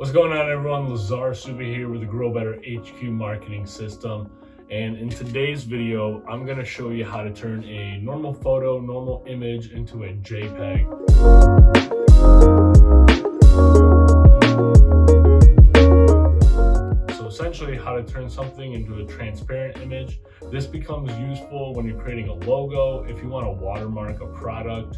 What's going on, everyone? Lazar Super here with the Grow Better HQ marketing system. And in today's video, I'm going to show you how to turn a normal photo, normal image into a JPEG. So essentially how to turn something into a transparent image. This becomes useful when you're creating a logo, if you want to watermark a product,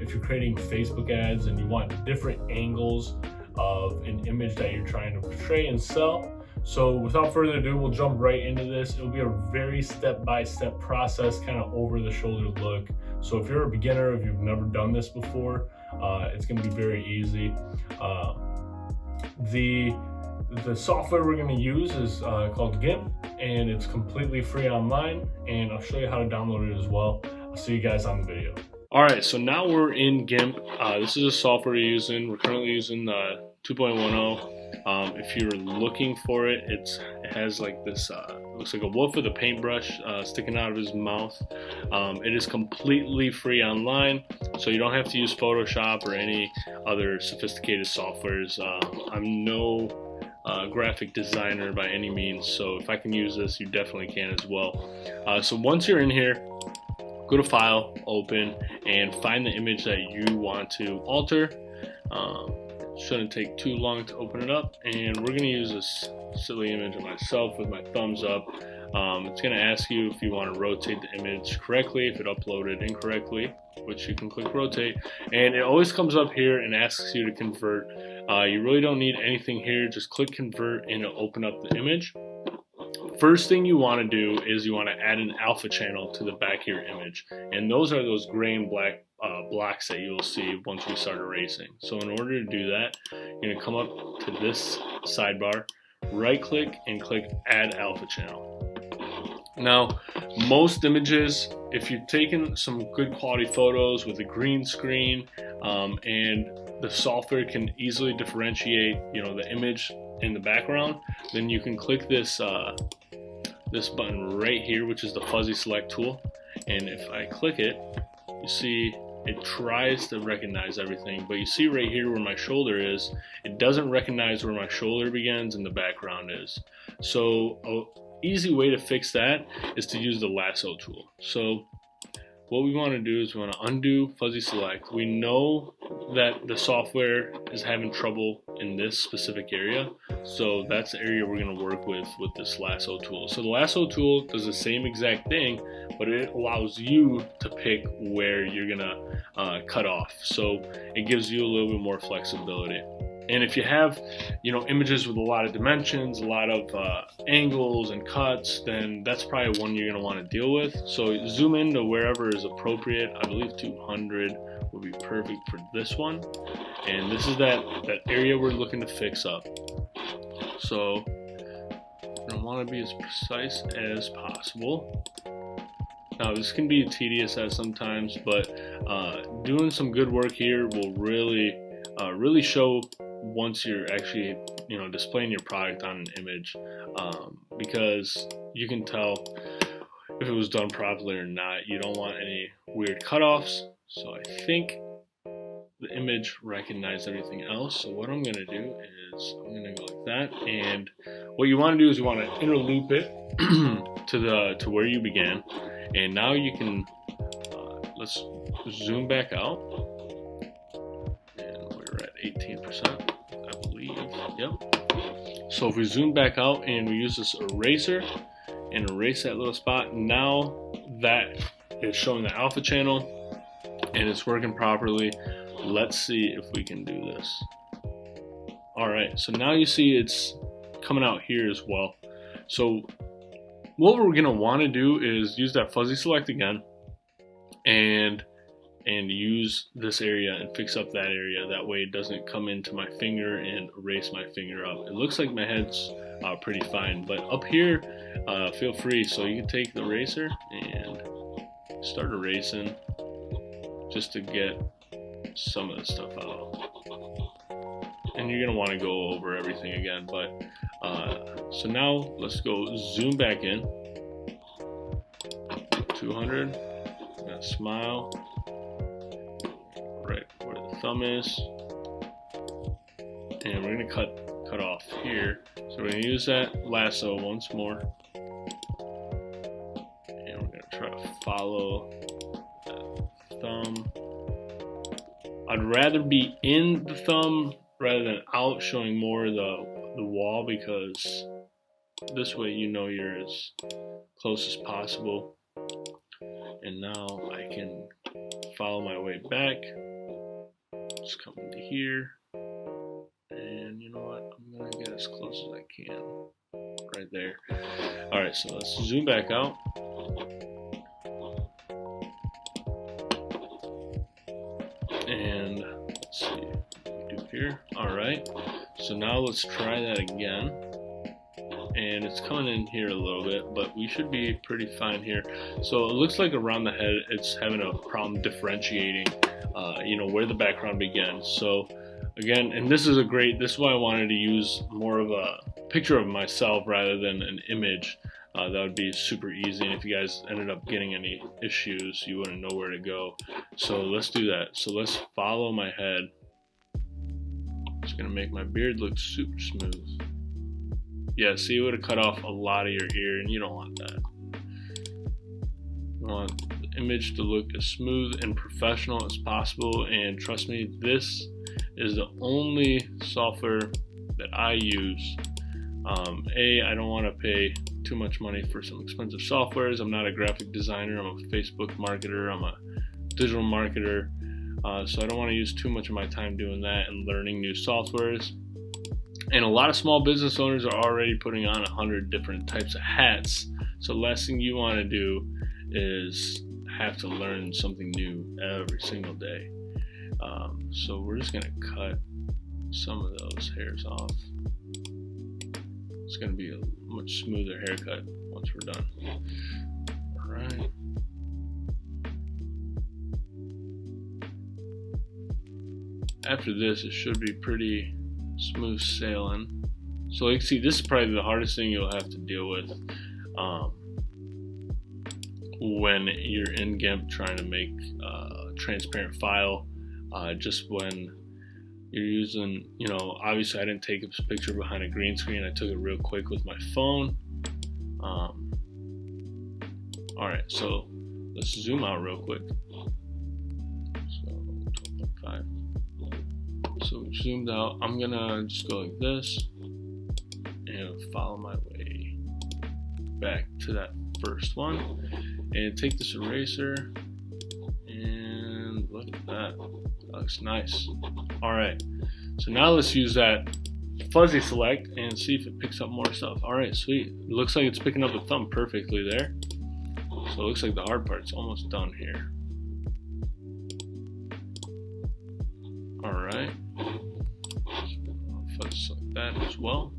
if you're creating Facebook ads and you want different angles of an image that you're trying to portray and sell. So without further ado, we'll jump right into this. It'll be a very step-by-step process, kind of over the shoulder look. So if you're a beginner, if you've never done this before, it's going to be very easy. The software we're going to use is called GIMP, and it's completely free online, and I'll show you how to download it as well. I'll see you guys on the video. All right, so now we're in GIMP. This is a software we're using. We're currently using 2.10. If you're looking for it, it has like this, looks like a wolf with a paintbrush sticking out of his mouth. It is completely free online, so you don't have to use Photoshop or any other sophisticated softwares. I'm no graphic designer by any means, so if I can use this, you definitely can as well. So once you're in here, go to File, Open, and find the image that you want to alter. Shouldn't take too long to open it up, and we're going to use this silly image of myself with my thumbs up. It's going to ask you if you want to rotate the image correctly, if it uploaded incorrectly, which you can click rotate, and it always comes up here and asks you to convert. You really don't need anything here, just click convert and it'll open up the image. First thing you want to do is you want to add an alpha channel to the back of your image, and those are those gray and black blocks that you'll see once we start erasing. So in order to do that, you're going to come up to this sidebar, right click and click add alpha channel. Now most images, if you've taken some good quality photos with a green screen and the software can easily differentiate the image in the background, then you can click this this button right here, which is the fuzzy select tool, and if I click it, you see it tries to recognize everything, but you see right here where my shoulder is, it doesn't recognize where my shoulder begins and the background is. So an easy way to fix that is to use the lasso tool. So what we want to do is we want to undo fuzzy select. We know that the software is having trouble in this specific area, so that's the area we're going to work with this lasso tool. So the lasso tool does the same exact thing, but it allows you to pick where you're going to cut off. So it gives you a little bit more flexibility. And if you have, images with a lot of dimensions, a lot of angles and cuts, then that's probably one you're going to want to deal with. So zoom in to wherever is appropriate. I believe 200 would be perfect for this one. And this is that area we're looking to fix up. So I want to be as precise as possible. Now this can be tedious at sometimes, but doing some good work here will really show once you're actually displaying your product on an image, because you can tell if it was done properly or not. You don't want any weird cutoffs. So I think the image recognized everything else. So what I'm going to do is I'm going to go like that, and what you want to do is you want to interloop it to where you began, and now you can let's zoom back out, and we're at 18%. Yep. So if we zoom back out and we use this eraser and erase that little spot, now that is showing the alpha channel and it's working properly. Let's see if we can do this. All right, so now you see it's coming out here as well. So what we're gonna want to do is use that fuzzy select again and use this area and fix up that area. That way it doesn't come into my finger and erase my finger up. It looks like my head's pretty fine, but up here, feel free. So you can take the eraser and start erasing just to get some of the stuff out. And you're gonna want to go over everything again, but so now let's go zoom back in. 200, that smile. Right where the thumb is, and we're gonna cut off here. So we're gonna use that lasso once more, and we're gonna try to follow that thumb. I'd rather be in the thumb rather than out, showing more the wall, because this way you know you're as close as possible. And now I can follow my way back. Just come into here, and you know what? I'm gonna get as close as I can, right there. All right, so let's zoom back out. And let's see what we do here. All right, so now let's try that again. And it's coming in here a little bit, but we should be pretty fine here. So it looks like around the head, it's having a problem differentiating, you know, where the background begins. So again, and this is why I wanted to use more of a picture of myself rather than an image. That would be super easy, and if you guys ended up getting any issues, you wouldn't know where to go. So let's do that. So let's follow my head. It's gonna make my beard look super smooth. Yeah, see, it would have cut off a lot of your ear, and you don't want that. You want the image to look as smooth and professional as possible, and trust me, this is the only software that I use. I don't want to pay too much money for some expensive softwares. I'm not a graphic designer, I'm a Facebook marketer, I'm a digital marketer, so I don't want to use too much of my time doing that and learning new softwares. And a lot of small business owners are already putting on 100 different types of hats. So the last thing you want to do is have to learn something new every single day. So we're just going to cut some of those hairs off. It's going to be a much smoother haircut once we're done. All right. After this, it should be pretty smooth sailing. So you can see, this is probably the hardest thing you'll have to deal with when you're in GIMP trying to make a transparent file. Just when you're using, you know, obviously I didn't take a picture behind a green screen, I took it real quick with my phone. Alright, so let's zoom out real quick. So 12.5. So we zoomed out. I'm gonna just go like this and follow my way back to that first one, and take this eraser, and look at that. That looks nice. Alright, so now let's use that fuzzy select and see if it picks up more stuff. Alright, sweet. It looks like it's picking up the thumb perfectly there. So it looks like the hard part's almost done here. Alright, fuzzy select that as well.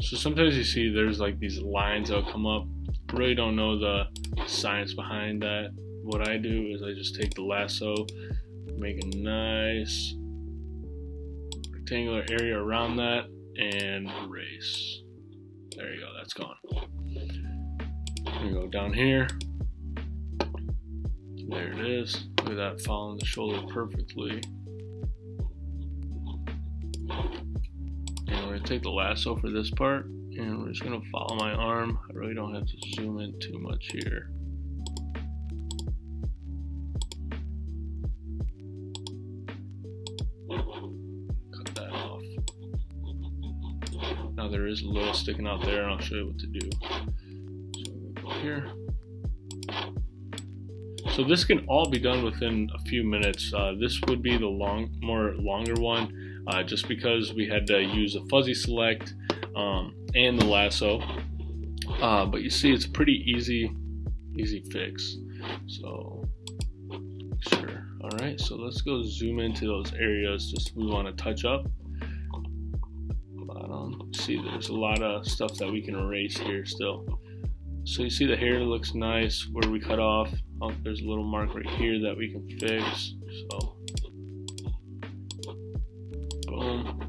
So sometimes you see there's like these lines that'll come up. I really don't know the science behind that. What I do is I just take the lasso, make a nice rectangular area around that, and erase. There you go, that's gone. We go down here. There it is. Look at that, following the shoulder perfectly. And we're gonna take the lasso for this part, and we're just gonna follow my arm. I really don't have to zoom in too much here. Cut that off. Now there is a little sticking out there, and I'll show you what to do. So I'm gonna go here. So this can all be done within a few minutes. This would be the longer one. Just because we had to use a fuzzy select and the lasso, but you see it's a pretty easy fix. So sure. All right, so let's go zoom into those areas just we want to touch up. Bottom. See, there's a lot of stuff that we can erase here still. So you see the hair looks nice where we cut off. Oh, there's a little mark right here that we can fix. So boom,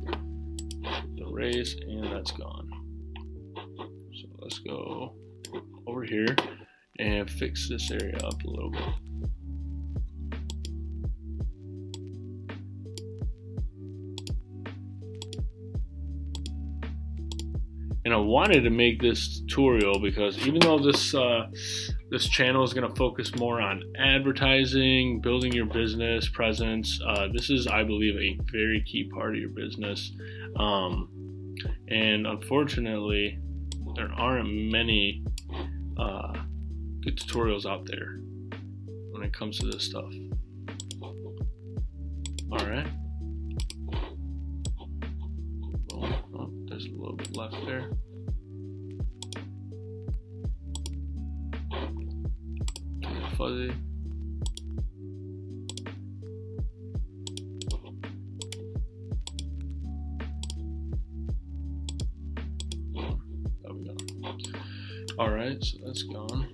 erase, and that's gone. So let's go over here and fix this area up a little bit. And I wanted to make this tutorial because even though this channel is going to focus more on advertising, building your business presence, this is, I believe, a very key part of your business. And unfortunately, there aren't many good tutorials out there when it comes to this stuff. All right. Oh, there's a little bit left there. Fuzzy. There we go. All right, so that's gone.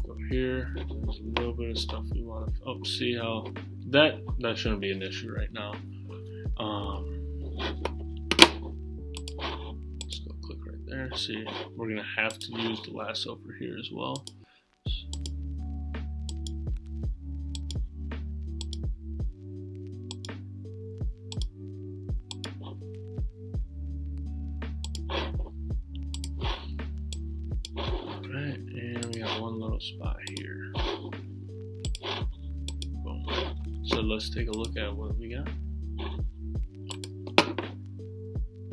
Go here. There's a little bit of stuff we want to. Oh, see how that shouldn't be an issue right now. Let's go click right there. See, we're gonna have to use the lasso for here as well. Alright, and we got one little spot here. Boom. So let's take a look at what we got.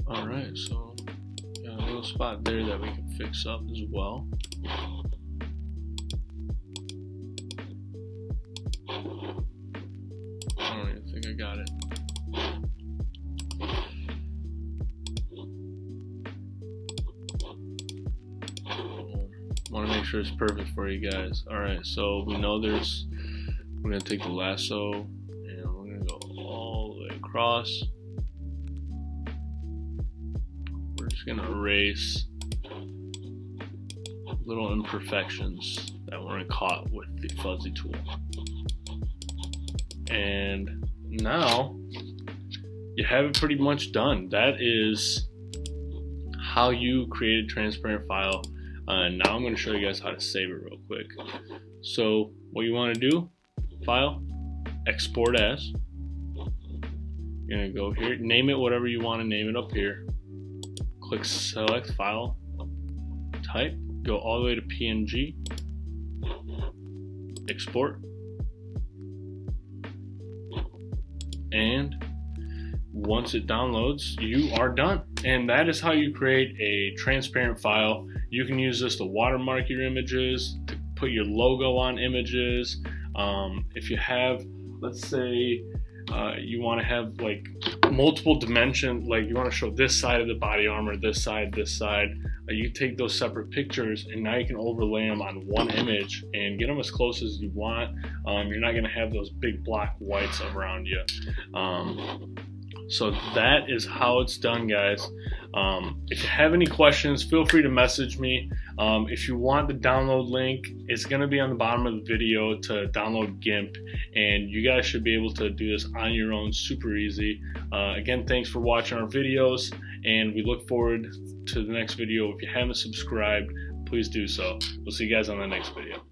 Alright, so got a little spot there that we can fix up as well. I don't even think I got it. Want to make sure it's perfect for you guys. Alright, so we know we're going to take the lasso and we're going to go all the way across. We're just going to erase little imperfections that weren't caught with the fuzzy tool. And now you have it pretty much done. That is how you create a transparent file. Now I'm going to show you guys how to save it real quick. So what you want to do, file, export as. You're going to go here, name it whatever you want to name it up here. Click select file type, go all the way to PNG, export, and once it downloads, you are done. And that is how you create a transparent file. You can use this to watermark your images, to put your logo on images. If you have, let's say, you want to have like multiple dimension, like you want to show this side of the body armor, this side, you take those separate pictures and now you can overlay them on one image and get them as close as you want. You're not going to have those big black whites around you. So that is how it's done, guys. If you have any questions, feel free to message me. If you want the download link, it's going to be on the bottom of the video to download GIMP, and you guys should be able to do this on your own super easy. Again, thanks for watching our videos, and we look forward to the next video. If you haven't subscribed, please do so. We'll see you guys on the next video.